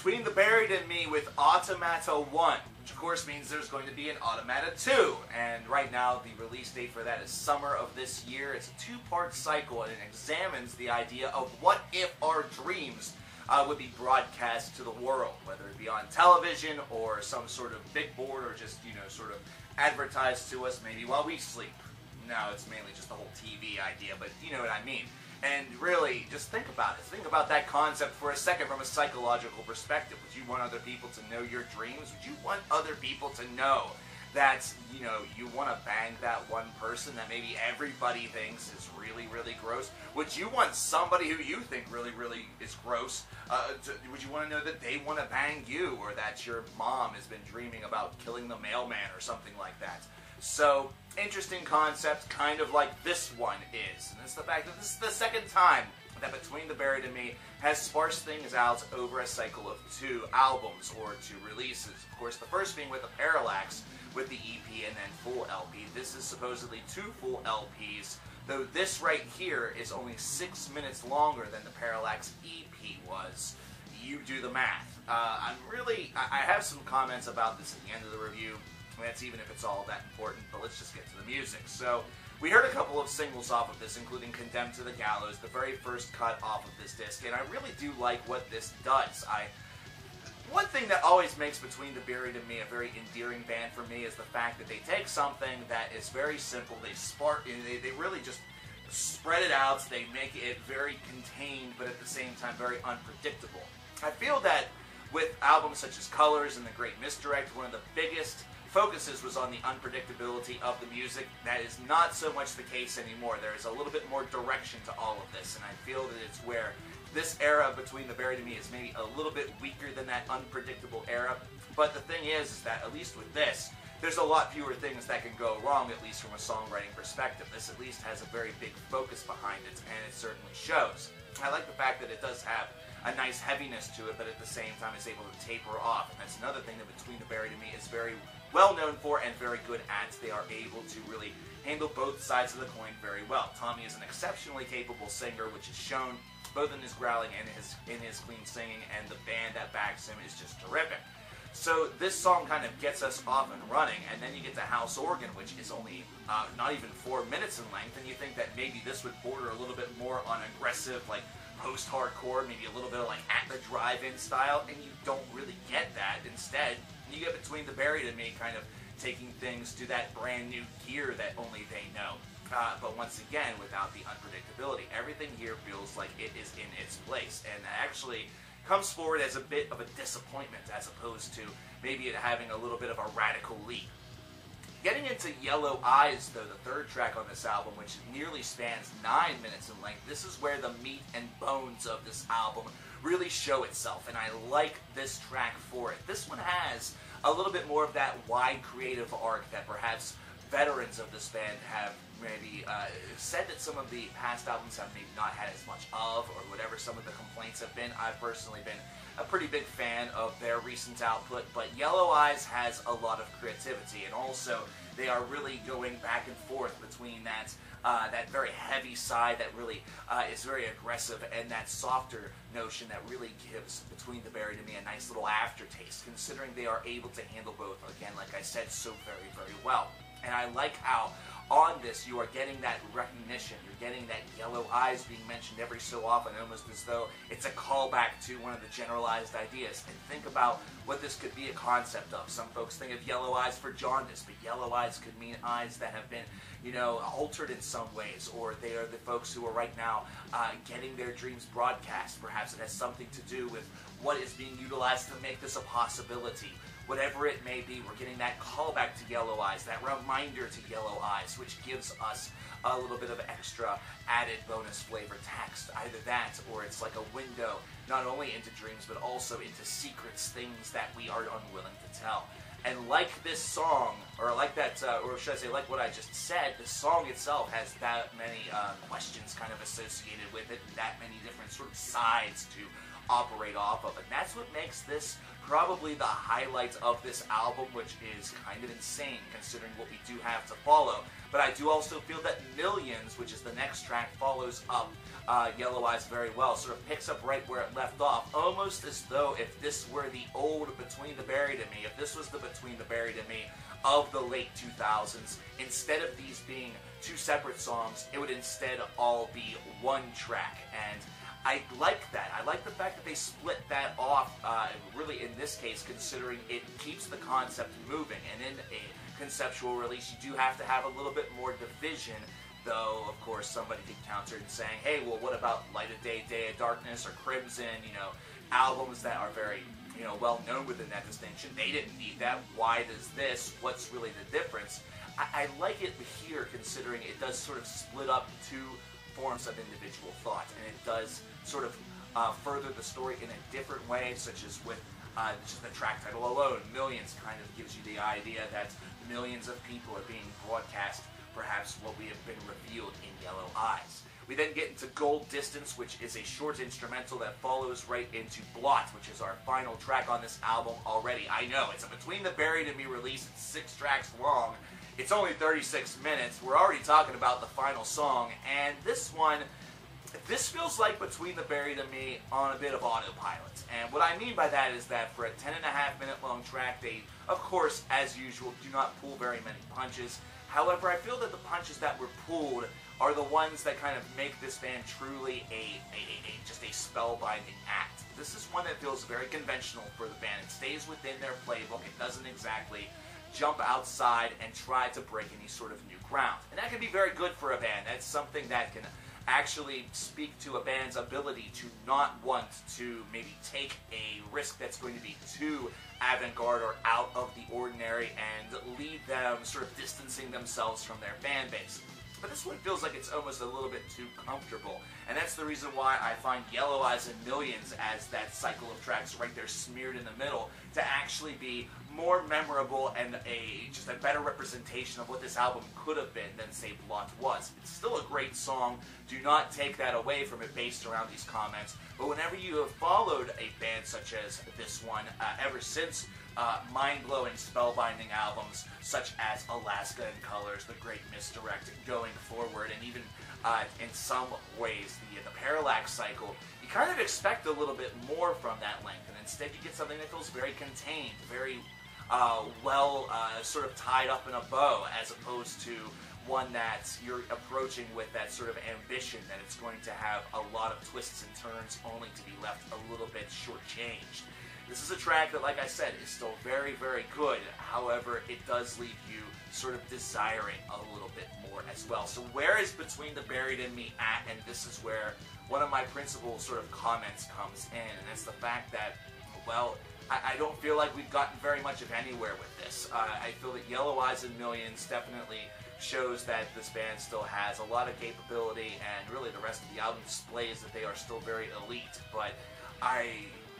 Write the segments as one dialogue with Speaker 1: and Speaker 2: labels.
Speaker 1: Between the Buried and Me with Automata I, which of course means there's going to be an Automata II. And right now, the release date for that is summer of this year. It's a two-part cycle, and it examines the idea of what if our dreams would be broadcast to the world, whether it be on television or some sort of big board or just, sort of advertised to us maybe while we sleep. No, it's mainly just the whole TV idea, but you know what I mean. And really, just think about it. Think about that concept for a second from a psychological perspective. Would you want other people to know your dreams? Would you want other people to know that, you want to bang that one person that maybe everybody thinks is really, really gross? Would you want somebody who you think really, really is gross, would you want to know that they want to bang you, or that your mom has been dreaming about killing the mailman or something like that? So, interesting concept, kind of like this one is. And it's the fact that this is the second time that Between the Buried and Me has sparsed things out over a cycle of 2 albums or 2 releases. Of course, the first being with the Parallax with the EP and then full LP. This is supposedly 2 full LPs, though this right here is only 6 minutes longer than the Parallax EP was. You do the math. I have some comments about this at the end of the review. That's even if it's all that important, but let's just get to the music. So, we heard a couple of singles off of this, including Condemned to the Gallows, the very first cut off of this disc, and I really do like what this does. One thing that always makes Between the Buried and Me a very endearing band for me is the fact that they take something that is very simple, they really just spread it out, they make it very contained, but at the same time very unpredictable. I feel that with albums such as Colors and The Great Misdirect, one of the biggest focuses was on the unpredictability of the music. That is not so much the case anymore. There is a little bit more direction to all of this, and I feel that it's where this era Between the Buried and Me is maybe a little bit weaker than that unpredictable era. But the thing is that at least with this, there's a lot fewer things that can go wrong, at least from a songwriting perspective. This at least has a very big focus behind it, and it certainly shows. I like the fact that it does have a nice heaviness to it, but at the same time it's able to taper off. And that's another thing that Between the Buried and Me is very well known for and very good at. They are able to really handle both sides of the coin very well. Tommy is an exceptionally capable singer, which is shown both in his growling and in his clean singing, and the band that backs him is just terrific. So this song kind of gets us off and running, and then you get to House Organ, which is only not even 4 minutes in length, and you think that maybe this would border a little bit more on aggressive, like post-hardcore, maybe a little bit of like At the Drive-In style, and you don't really get that. Instead, you get Between the Buried and Me kind of taking things to that brand new gear that only they know. But once again, without the unpredictability, everything here feels like it is in its place, and actually comes forward as a bit of a disappointment as opposed to maybe it having a little bit of a radical leap. Getting into Yellow Eyes, though, the third track on this album, which nearly spans 9 minutes in length, this is where the meat and bones of this album really show itself, and I like this track for it. This one has a little bit more of that wide creative arc that perhaps veterans of this band have maybe said that some of the past albums have maybe not had as much of, or whatever some of the complaints have been. I've personally been a pretty big fan of their recent output, but Yellow Eyes has a lot of creativity, and also they are really going back and forth between that very heavy side that really is very aggressive, and that softer notion that really gives Between the Buried and Me a nice little aftertaste, considering they are able to handle both, again, like I said, so very, very well. And I like how on this you are getting that recognition, you're getting that Yellow Eyes being mentioned every so often, almost as though it's a callback to one of the generalized ideas. And think about what this could be a concept of. Some folks think of yellow eyes for jaundice, but yellow eyes could mean eyes that have been, altered in some ways, or they are the folks who are right now getting their dreams broadcast. Perhaps it has something to do with what is being utilized to make this a possibility. Whatever it may be, we're getting that callback to Yellow Eyes, that reminder to Yellow Eyes, which gives us a little bit of extra added bonus flavor text. Either that, or it's like a window not only into dreams, but also into secrets, things that we are unwilling to tell. And like this song, or like that, or should I say, like what I just said, the song itself has that many questions kind of associated with it, that many different sort of sides to operate off of. And that's what makes this probably the highlight of this album, which is kind of insane considering what we do have to follow. But I do also feel that Millions, which is the next track, follows up Yellow Eyes very well. Sort of picks up right where it left off, almost as though if this were the old Between the Buried and Me, if this was the Between the Buried and Me of the late 2000s, instead of these being two separate songs, it would instead all be one track. And I like that. I like the fact that they split that off, really in this case, considering it keeps the concept moving. And in a conceptual release, you do have to have a little bit more division, though, of course, somebody could counter in saying, hey, well, what about Light of Day, Day of Darkness, or Crimson, albums that are very, well known within that distinction. They didn't need that. Why does this? What's really the difference? I like it here, considering it does sort of split up two forms of individual thought, and it does sort of further the story in a different way, such as with just the track title alone. Millions kind of gives you the idea that millions of people are being broadcast perhaps what we have been revealed in Yellow Eyes. We then get into Gold Distance, which is a short instrumental that follows right into Blot, which is our final track on this album already. I know, it's a Between the Buried and Me release. It's 6 tracks long. It's only 36 minutes. We're already talking about the final song, and this feels like Between the Buried and Me on a bit of autopilot. And what I mean by that is that for a 10.5-minute long track, they, of course, as usual, do not pull very many punches. However, I feel that the punches that were pulled are the ones that kind of make this band truly just a spellbinding act. This is one that feels very conventional for the band. It stays within their playbook. It doesn't exactly jump outside and try to break any sort of new ground. And that can be very good for a band. That's something that can actually speak to a band's ability to not want to maybe take a risk that's going to be too avant-garde or out of the ordinary and lead them sort of distancing themselves from their fan base. But this one feels like it's almost a little bit too comfortable, and that's the reason why I find Yellow Eyes and Millions as that cycle of tracks right there smeared in the middle to actually be more memorable and just a better representation of what this album could have been than, say, Blot was. It's still a great song. Do not take that away from it based around these comments. But whenever you have followed a band such as this one, ever since mind-blowing, spellbinding albums such as Alaska in Colors, The Great Misdirect, Going Forward, and even in some ways the Parallax cycle, you kind of expect a little bit more from that length, and instead you get something that feels very contained, very sort of tied up in a bow, as opposed to one that you're approaching with that sort of ambition that it's going to have a lot of twists and turns only to be left a little bit shortchanged. This is a track that, like I said, is still very, very good. However, it does leave you sort of desiring a little bit more as well. So where is Between the Buried and Me at? And this is where one of my principal sort of comments comes in, and it's the fact that, well, I don't feel like we've gotten very much of anywhere with this. I feel that Yellow Eyes and Millions definitely shows that this band still has a lot of capability, and really the rest of the album displays that they are still very elite. But I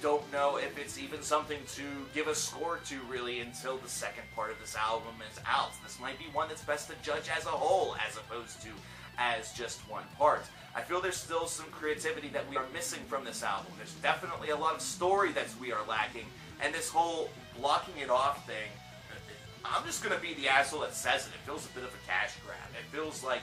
Speaker 1: don't know if it's even something to give a score to, really, until the second part of this album is out. This might be one that's best to judge as a whole, as opposed to as just one part. I feel there's still some creativity that we are missing from this album. There's definitely a lot of story that we are lacking, and this whole blocking it off thing, I'm just going to be the asshole that says it. It feels a bit of a cash grab. It feels like,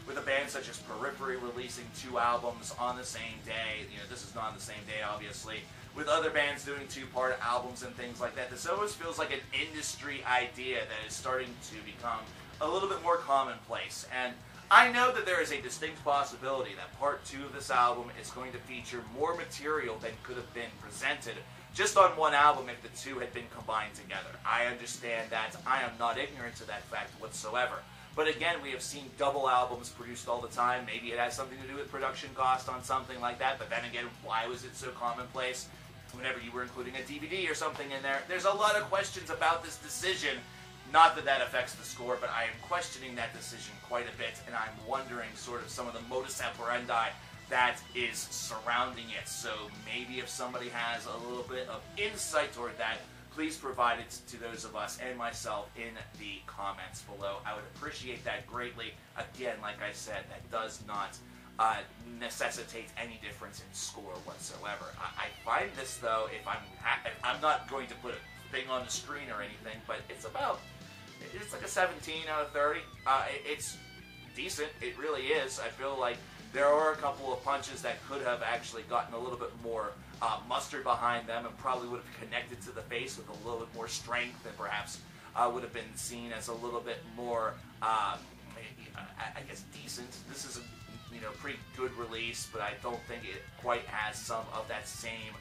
Speaker 1: with a band such as Periphery releasing 2 albums on the same day, this is not on the same day, obviously, with other bands doing 2-part albums and things like that, this always feels like an industry idea that is starting to become a little bit more commonplace. And I know that there is a distinct possibility that part 2 of this album is going to feature more material than could have been presented just on one album if the two had been combined together. I understand that. I am not ignorant to that fact whatsoever. But again, we have seen double albums produced all the time. Maybe it has something to do with production cost on something like that, but then again, why was it so commonplace whenever you were including a DVD or something in there? There's a lot of questions about this decision. Not that that affects the score, but I am questioning that decision quite a bit, and I'm wondering sort of some of the modus operandi that is surrounding it. So maybe if somebody has a little bit of insight toward that, please provide it to those of us and myself in the comments below. I would appreciate that greatly. Again, like I said, that does not necessitates any difference in score whatsoever. I find this, though, if I'm not going to put a thing on the screen or anything, but it's like a 17 out of 30. It's decent. It really is. I feel like there are a couple of punches that could have actually gotten a little bit more mustard behind them and probably would have connected to the face with a little bit more strength and perhaps would have been seen as a little bit more, I guess, decent. This is a pretty good release, but I don't think it quite has some of that same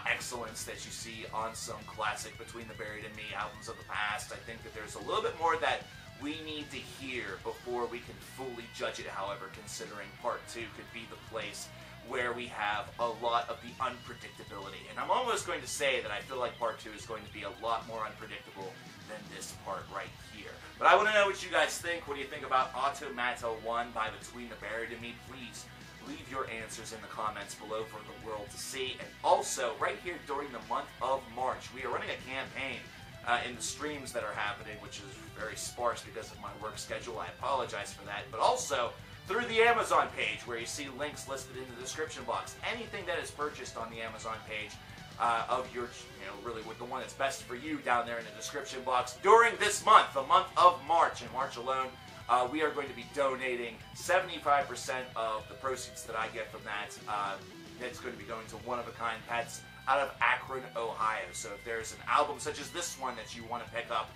Speaker 1: excellence that you see on some classic Between the Buried and Me albums of the past. I think that there's a little bit more that we need to hear before we can fully judge it. However, considering Part 2 could be the place where we have a lot of the unpredictability. And I'm almost going to say that I feel like Part 2 is going to be a lot more unpredictable than this part right here. But I want to know what you guys think. What do you think about Automata I by Between the Buried and Me? Please leave your answers in the comments below for the world to see. And also, right here during the month of March, we are running a campaign in the streams that are happening, which is very sparse because of my work schedule. I apologize for that. But also, through the Amazon page, where you see links listed in the description box. Anything that is purchased on the Amazon page of your, really with the one that's best for you down there in the description box during this month, the month of March, in March alone, we are going to be donating 75% of the proceeds that I get from that. That's going to be going to one-of-a-kind pets out of Akron, Ohio. So if there's an album such as this one that you want to pick up,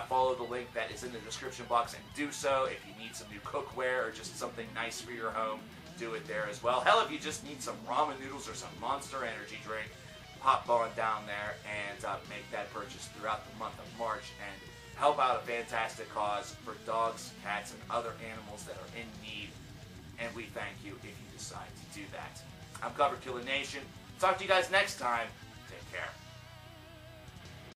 Speaker 1: follow the link that is in the description box and do so. If you need some new cookware or just something nice for your home, do it there as well. Hell, if you just need some ramen noodles or some Monster Energy drink, pop on down there and make that purchase throughout the month of March and help out a fantastic cause for dogs, cats, and other animals that are in need. And we thank you if you decide to do that. I'm CoverkillerNation. Talk to you guys next time. Take care.